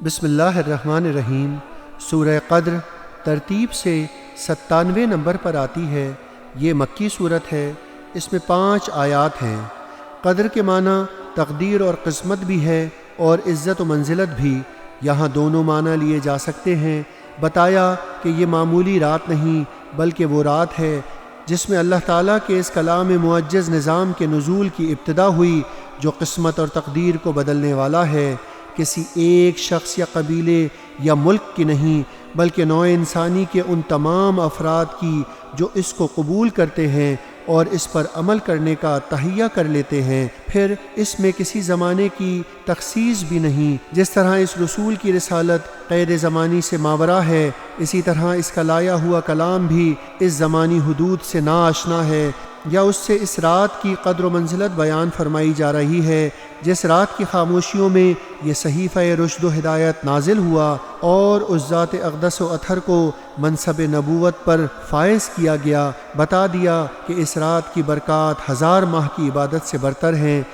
بسم اللہ الرحمن الرحیم۔ سورہ قدر ترتیب سے 97 نمبر پر آتی ہے۔ یہ مکی صورت ہے، اس میں 5 آیات ہیں۔ قدر کے معنی تقدیر اور قسمت بھی ہے اور عزت و منزلت بھی، یہاں دونوں معنی لیے جا سکتے ہیں۔ بتایا کہ یہ معمولی رات نہیں بلکہ وہ رات ہے جس میں اللہ تعالیٰ کے اس کلام معجز نظام کے نزول کی ابتدا ہوئی جو قسمت اور تقدیر کو بدلنے والا ہے۔ کسی ایک شخص یا قبیلے یا ملک کی نہیں بلکہ نوع انسانی کے ان تمام افراد کی جو اس کو قبول کرتے ہیں اور اس پر عمل کرنے کا تہیہ کر لیتے ہیں۔ پھر اس میں کسی زمانے کی تخصیص بھی نہیں، جس طرح اس رسول کی رسالت قید زمانی سے ماورا ہے، اسی طرح اس کا لایا ہوا کلام بھی اس زمانی حدود سے ناآشنا ہے، یا اس سے اس رات کی قدر و منزلت بیان فرمائی جا رہی ہے جس رات کی خاموشیوں میں یہ صحیفہ رشد و ہدایت نازل ہوا اور اس ذات اقدس و اطہر کو منصب نبوت پر فائز کیا گیا۔ بتا دیا کہ اس رات کی برکات 1000 ماہ کی عبادت سے برتر ہیں۔